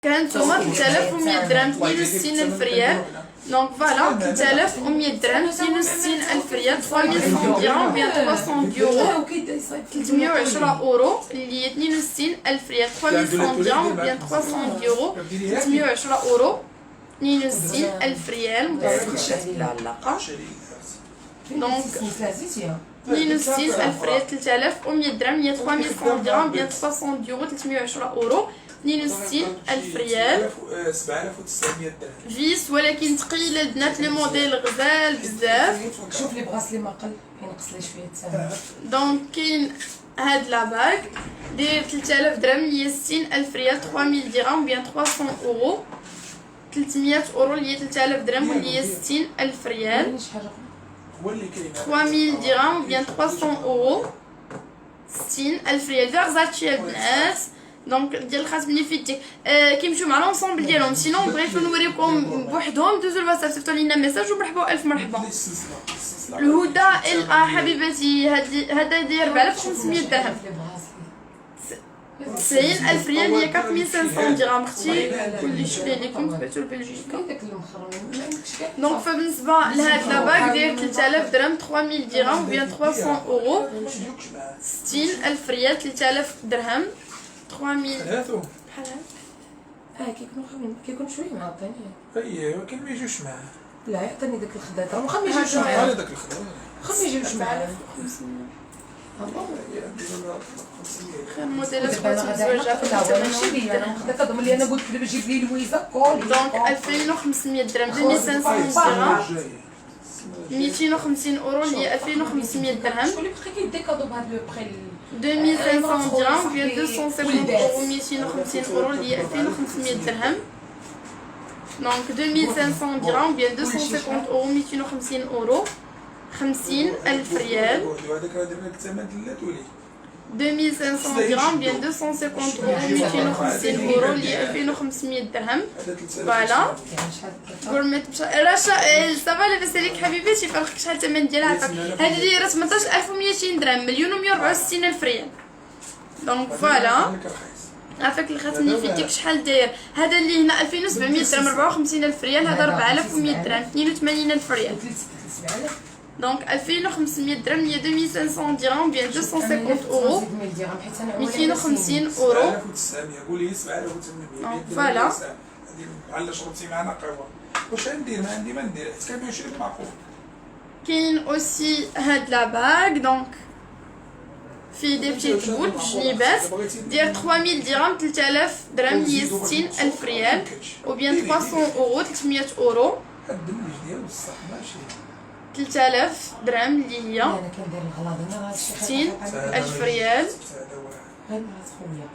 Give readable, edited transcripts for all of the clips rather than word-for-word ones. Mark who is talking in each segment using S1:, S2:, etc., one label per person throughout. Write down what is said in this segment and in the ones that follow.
S1: هانتوما 3100 درهم 62 ريال. دونك فوالا 3100 درهم 62 ريال 3100 درهم بيان 300 يورو 310 اورو اللي هي 62 ريال 300 درهم بيان 300 يورو 310 اورو 62 ريال متوسط بلا علاقه. دونك 62 ريال 3100 درهم هي 300 درهم بيان 300 يورو 310 اورو 62 ريال
S2: 7900 درهم
S1: فيس ولكن ثقيله البنات لي موديل غزال بزاف.
S3: شوف لي بغاس لي ماقل ينقص لي شويه الثمن.
S1: دونك كاين هاد لا باغ داير 3000 درهم هي 60000 ريال 3000 درهم بيان 300 اورو 300 اورو اللي هي 3000 درهم واللي هي 60000 ريال
S2: هو اللي كاين
S1: 3000 درهم بيان 300 اورو 60000 ريال فيرزاتشي البنات. دونك ديال الخاتم اللي في يديك كيمشيو مع لونسومبل ديالهم. سينون بغيتو نوريكم بوحدهم دوزو الواتساب صيفطوا لينا ميساج ومرحبا الف مرحبا. الهدى ال حبيبتي هذا داير 4500 درهم 90000 ريال هي 4500 درهم اختي كلشي ليكم تبعتو لبلجيكا. دونك فبالنسبه لهاد لاباك داير 3000 درهم 3000 درهم بيان 300 اورو 60000 ريال 3000 درهم 3000
S2: ثلاثه
S1: بحال هكا
S3: كيكون شويه معطيني.
S2: اييه ولكن ما يجوش معاه.
S3: لا يعطيني داك الخدا ترى واخا ما يجيوش معايا.
S2: على داك الخضر
S3: واخا ما يجيوش معايا.
S1: خير موديلات بغيتو زوجها في
S3: لا ماشي ليا انا خداك هضم لي انا قلت دابا جيب لي لويزا كولي.
S1: دونك 2500 درهم 2500 درهم 250 اورو اللي هي 2500 درهم.
S3: شكون اللي بقى كيدي كادو بهاد لو بخي
S1: 2500 درهم بيان 250 اورو 250 اورو اللي هي 2500 درهم. دونك 2500 درهم بيان 250 اورو 250 اورو 50000 ريال.
S2: وهذاك راه درنا لك الثمن دلات ولي
S1: 2500 درهم بيان 250 اورو 250 اورو اللي هي 2500 درهم. فوالا قرمت رشا صافا لاباس عليك حبيبتي فرقك شحال الثمن ديالها عطاك. هذه دايره 18200 درهم مليون و164 ريال. دونك فوالا عافاك الخاتم اللي في يديك شحال داير. هذا اللي هنا 2700 درهم 54000 ريال. هذا 4100 درهم 82000 ريال. دونك 2500 درهم هي 2500 درهم بيان 250 اورو 250 اورو.
S2: 7900 قولي 7800
S1: فوالا
S2: هذه بحال شربتي معنا قهوه. واش ندير ما عندي ما ندير حتى كنبيع شريك معقول.
S1: كاين اوسي هاد لا باغ دونك في دي بتيت بول جنيبات ديال 3000 درهم 3000 درهم هي 60000 ريال وبيان 300 اورو 300 اورو
S2: هاد الدمج ديالو بصح ماشي
S1: 3000 درهم اللي هي
S3: انا كندير الغلاض انا
S1: 60000 ريال.
S3: غير خويا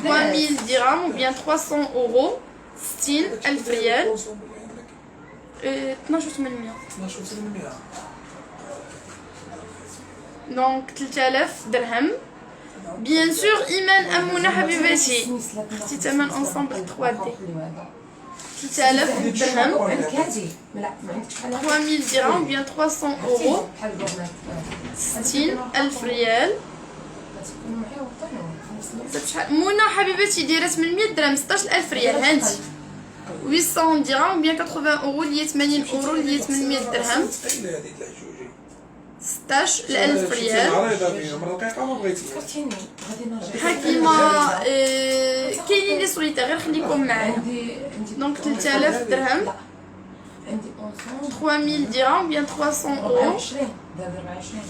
S1: 3000 درهم وبيان 300 اورو 60000 ريال 12800.
S2: 12800
S1: دونك 3000 درهم بيان سور ايمان امونه حبيبتي اختي ثمن انصامبل 3 دي 3000 درهم
S3: عندك هادي لا ما عندكش بحال
S1: 3000 درهم بيان 300 اورو
S3: بحال البنات
S1: 60000 ريال.
S3: تكون معايا وطن
S1: شحال منى حبيبتي دايره 800 درهم 16000 ريال هانتي 800 درهم بيان 80 اورو اللي هي 80 اورو اللي هي 800 درهم
S2: ثقيله هذه العجوجي
S1: 16000 ريال.
S2: عريضه فيها من الرقيقه ما بغيتيش
S3: فكرتيني غادي نرجع
S1: بحال كيما كاينين لي سوليتير غير خليكم معايا.
S3: عندي
S1: دونك 3000 درهم
S3: عندي 11
S1: 3000 درهم بيان 300 اورو
S3: 24 دابا 24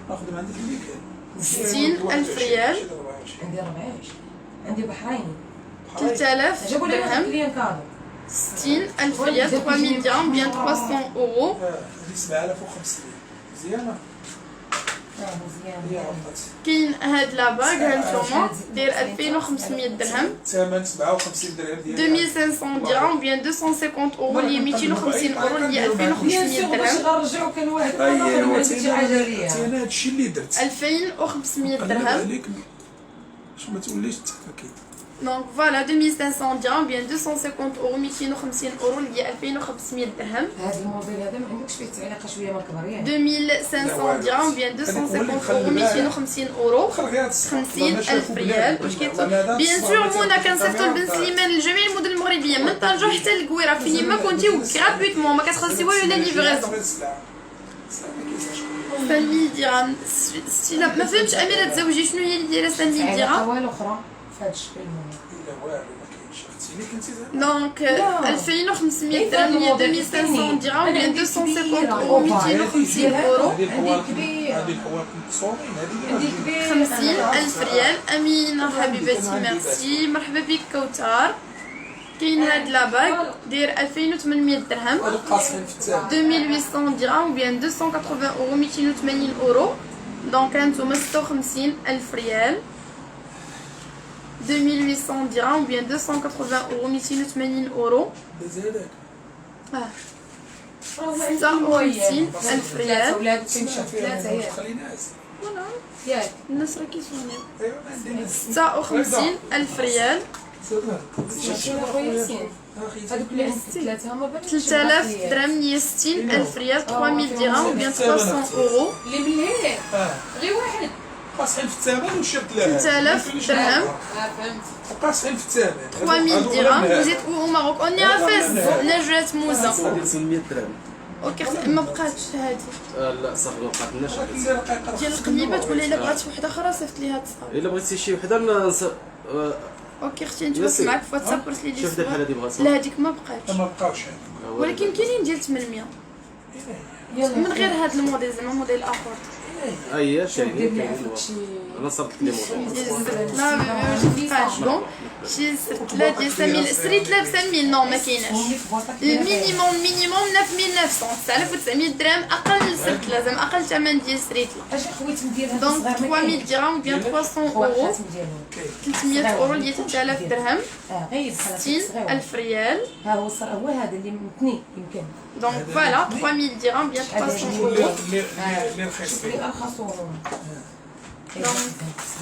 S2: ناخذ من عندك اللي كاين
S1: 60000 ريال.
S3: عندي 24 عندي بحريني
S1: 3000
S3: جابوا لي
S1: درهم
S3: كليان كادو
S1: 60000 ريال 3000 درهم بيان 300 اورو.
S2: هذه 7500 مزيانه
S3: مزيان
S2: هي عرفت
S1: كاين هاد لا باغ هانتوما داير 2500 درهم
S2: ثمن 57 درهم ديال
S1: 2500 درهم بيان 250 اورو اللي هي 250 اورو اللي هي 2500
S3: باش
S1: درهم
S3: غنرجعو كان واحد
S2: اييه
S3: شي حاجه ليا
S2: انا هادشي اللي درت
S1: 2500
S2: قلب
S1: درهم.
S2: عليك باش ما توليش تفكي
S1: دونك فوالا 2500 درهم بيان 250 اورو 250 اورو اللي هي 2500 درهم.
S3: هذا الموديل هذا ما عندكش فيه تعليقه شويه ما كبر يعني
S1: 2500 درهم بيان 250 اورو 250 اورو 50000 ريال. واش كيطلب بيان سور مونا كنصيفطو لبن سليمان لجميع المدن المغربيه من طنجة حتى للكويره فين ما كنتي وغراتويتمون ما كتخلصي والو لا ليفريزون. 5000 درهم ما فهمتش اميره تزوجي شنو هي اللي دايره 5000 درهم.
S3: والو اخرى في هذا الشكل المهم.
S2: لا والو ما كاينش اختي اللي كنتي
S1: دونك 2500 درهم هي 2500 درهم بيان 250 اورو 250 اورو.
S2: هذه الحواق
S3: كبير.
S2: هذه الحواق متصورين هذه
S3: عندي
S2: اللي
S3: كبير
S1: 50000 ريال. امينه حبيبتي ميرسي مرحبا بك كوثر. كاين هاد لاباك داير 2800 درهم
S2: هذا قاصحين في التابع
S1: 2800 درهم بيان 280 اورو 280 اورو. دونك هانتوما 56000 ريال 2800 درهم بيان 280 اورو 280 اورو.
S2: زادك
S1: 56000 ريال.
S3: ولاد تمشى ثلاثه ياك
S2: خلينا
S1: فوالا
S3: ياك
S1: الناس راه كيسولني.
S2: ايوا عندنا
S1: 56000 ريال.
S3: هذوك اللي عند ثلاثه هما بان
S1: 3000 درهم 160000 ريال 3000 درهم بيان 300 اورو.
S3: اللي مليح غير واحد
S2: قاصحين في الثمن وشرط لها
S1: 3000 درهم
S3: فهمت
S2: وقاصحين في الثمن
S1: 3000 درهم وزيت او ماروك اوني عفاس نجات موزه.
S4: ديال 800 درهم.
S1: اوكي ما بقاتش هادي
S4: لا صافي ما بقاتلناش
S1: ديال القليبات ولا الا بغات وحده اخرى صيفط ليها تصاور.
S4: الا بغيتي شي وحده
S1: اوكي اختي نتواصل معك في واتساب ارسلي لي
S4: شوف ديك الحاله
S1: الصور.
S4: دي بغات
S1: لا هذيك ما بقاتش
S2: ما بقاوش
S1: ولكن كاينين ديال 800 من غير هاد الموديل زعما موديل اخر.
S4: اي شايفين
S3: دير لي
S4: كاينين
S3: عفاك شي
S4: انا صرت لي موديل
S1: لا ما بقاش بون شي 3000 سريت لا ب 5000 نو ما كايناش. المينيموم 9900 درهم اقل سرت لازم اقل ثمن ديال سريت لا.
S3: اش خويت ندير هذا
S1: دونك
S3: الصغير
S1: 3000 درهم بيان 300 اورو 300 اورو اللي 3000 درهم
S3: غير بحال
S1: 60000 ريال.
S3: ها هو صار هو هذا اللي متني يمكن
S1: دونك فوالا 3000 درهم بيان 300 اورو.
S2: اللي رخيص
S3: شوفي
S2: فيهم
S3: ارخص
S1: دونك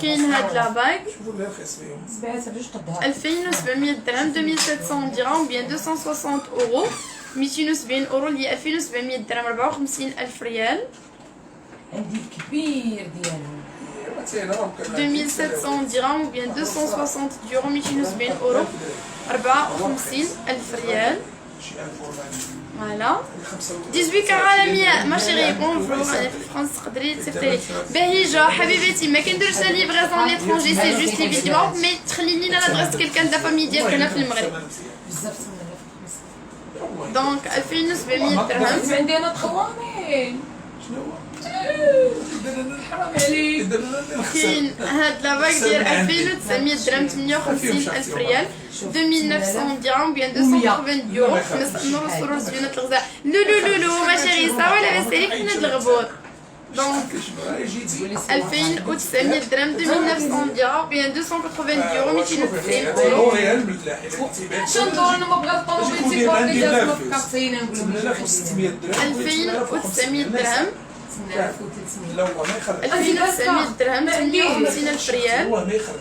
S1: كاين هاد لا باغ
S2: شوفوا اللي رخيص فيهم
S3: سبعات بجوج قدها
S1: 2700 درهم 2700 درهم بيان 260 اورو 270 اورو اللي هي 2700 درهم 54000 ريال.
S3: عندي الكبير ديالو
S1: 2700 درهم بيان 260 يورو 270 اورو 54000 ريال.
S2: شي 1040
S1: فوالا 18 عالمية ما شيري بونجور انا في فرنسا تقدري تصيفطي لي بهيجة حبيبتي ما كنديرش لا ليفريزون ليترونجي سي جوست لي فيديو مي تخليني لنا لادريس كيلكان دا فامي ديالك هنا في المغرب.
S3: بزاف
S1: دونك 2700 درهم
S3: عندي انا طوامين
S2: شنو هو؟
S3: حرام عليك
S1: كاين هاد لاباك ديال 2900 درهم 58000 ريال 2900 درهم بيان 280 يورو نرسلو زوينة الغذاء. لولو ما شيري صافا لاباس عليك حنا د الغبور. دونك 2900 درهم 2900 درهم بيان 280 يورو 290 اورو.
S3: شنو ندور انا ما بغيت الطوموبيل تيكورني داز ما فكرتينا نقول
S2: 600 درهم
S1: 2900 درهم
S3: 1300
S2: لا والله ما يخرج
S1: 2900 درهم 58000 ريال.
S2: والله ما يخرج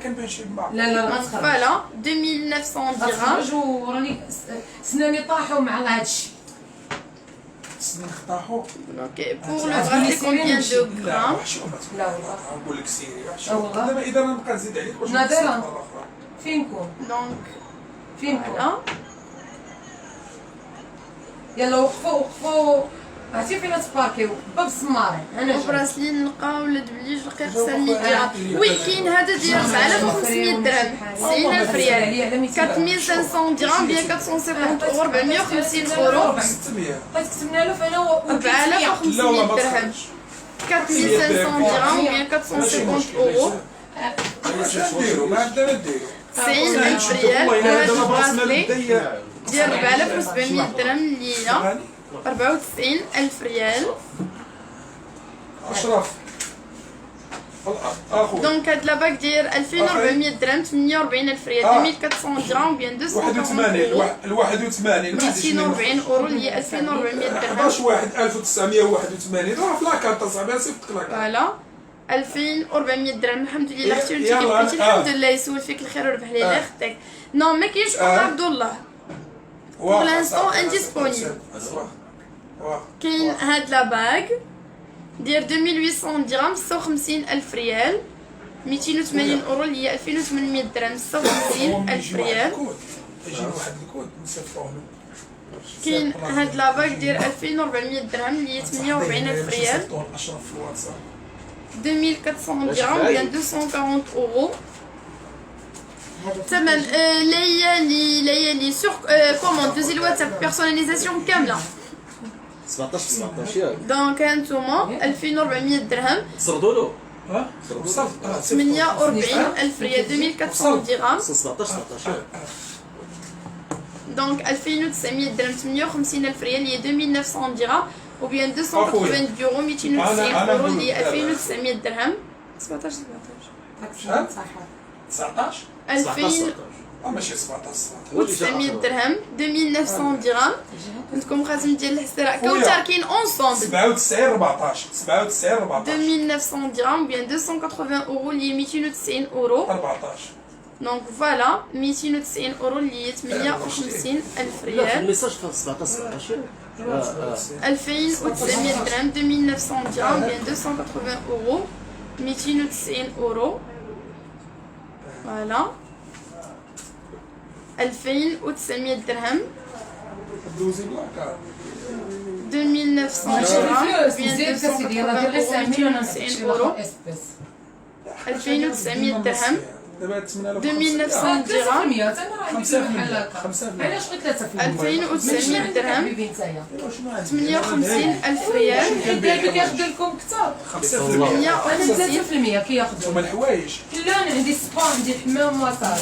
S2: كنبان شي معقول
S3: لا لا ما تخرج
S1: فوالا 2900 درهم.
S3: تخرج وراني سناني طاحوا مع هذا الشيء
S2: السنين خطاحو
S1: اوكي بور لو غراسي كومبيان دو
S2: لا
S1: غرام.
S2: وحشي
S3: لا والله
S2: نقول لك سيري وحشي
S3: والله.
S2: دابا اذا نبقى نزيد عليك واش
S3: نادرة.
S2: نتصل مرة أخرى؟
S3: فين نكون
S1: دونك
S3: فين نكون
S1: فوالا
S3: يلا وقفوا عرفتي فين تباركيو باب السمارين انا جاي
S1: وبراسلين نلقاو ولاد بليج لقى 500 درهم. وي كاين هذا ديال 7500 درهم 90000 ريال 4500 درهم بيان 450 اورو 450 اورو
S2: 600
S3: بغيت كتبنا له فانا و
S1: 4500
S2: لا والله ما
S1: درهم
S2: تخرج
S1: 4500 درهم بيان 450 اورو
S2: اش نديرو ما عندنا ما نديرو
S1: 90000 ريال. وهاد البراسلي ديال 4700 درهم الليله 94000 ريال.
S2: اشرف اخويا
S1: دونك هاد لاباك داير 2400 درهم 48000 ريال 2400 درهم بيان 280 اورو
S2: ال 81 ما عنديش
S1: 240 اورو اللي هي 2400 درهم.
S2: 11 واحد 1981 راه في لاكارت اصاحبي صيفطك لاكارت
S1: فوالا 2400 درهم. الحمد لله اختي وانت
S2: يلا،
S1: كيف الحمد لله يسول فيك الخير ويربح لي الله يخطيك. نو ما كاينش اخت عبد الله.
S2: واخا،
S1: l'instant
S2: صافي،
S1: indisponible.
S2: واخا، واخا.
S1: كاين هاد لا باغ ديال 2800 درهم 56000 ريال. 280 اورو اللي هي 2800 درهم 56000 ريال.
S2: يجي واحد الكود نصيفطوه له.
S1: كاين هاد لا باغ ديال 2400 درهم اللي هي 48000 ريال.
S2: نصيفطوه لأشرف في الواتساب.
S1: 2400 درهم بيان 240 اورو. ثمن ليالي سور كوموند دوزي الواتساب بيرسوناليزاسيون كامله.
S4: 17 ياك
S1: دونك هانتوما 2400 درهم
S4: سردوا له
S2: ها؟ وصلت.
S1: 48000 ريال 2400 درهم.
S4: 17
S1: دونك 2900 درهم 580000 ريال اللي هي 2900 درهم ou bien 280 يورو 290 اورو اللي هي 2900 درهم. 17
S2: شحال؟ 19
S1: 2000
S2: ماشي 17
S1: 900 درهم 2900 درهم. عندكم خاتم ديال الحسرة كوثر كاين اونصومبل
S2: 97 14 97 14
S1: 2900 درهم بيان 280 اورو اللي هي 290 اورو.
S2: 14
S1: دونك فوالا 290 اورو اللي هي 58000
S4: لا في
S1: ريال.
S4: الميساج 17
S1: 2900 درهم 2900 درهم بيان 280 اورو 290 اورو. فوالا 2900 درهم
S2: دوزي بلاكار
S1: 2900 درهم بيان 280 اورو 2900 درهم
S2: دابا 8000
S1: 2900 درهم
S2: 5%
S3: علاش قلت 3%؟
S1: 2900 درهم
S2: شنو عندي
S1: 58000 ريال.
S3: دابا كياخذ لكم كثار.
S2: 5%
S3: انا
S1: 58
S3: 3% كياخذوا.
S2: هما الحوايج
S3: لا انا عندي سبا عندي حمام وصال.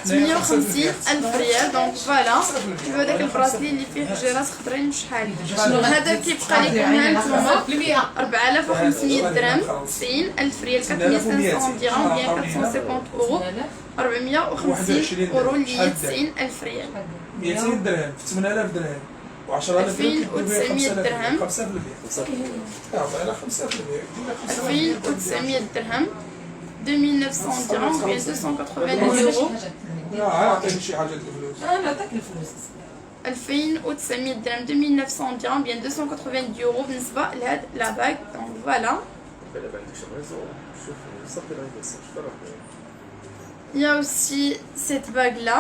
S1: 58000 ريال. دونك فوالا كيف هذاك البراسلي اللي فيه حجيرات خضرين شحال. هذا كيبقى لكم هانتوما 4500 درهم 90000 ريال 4500 درهم بيان 450 اورو 450 اورو اللي هي 90000 ريال.
S2: 200 درهم في 8000 درهم و10000
S1: 2900 درهم.
S2: 5% على 5%
S1: 2900 درهم 2900 درهم بيان 280 اورو.
S2: عطيني شي حاجه ديال الفلوس
S3: انا نعطيك الفلوس.
S1: 2900 درهم 2900 درهم بيان 280 يورو بالنسبة لهاد لا باغ. دونك فوالا il y a aussi cette bague là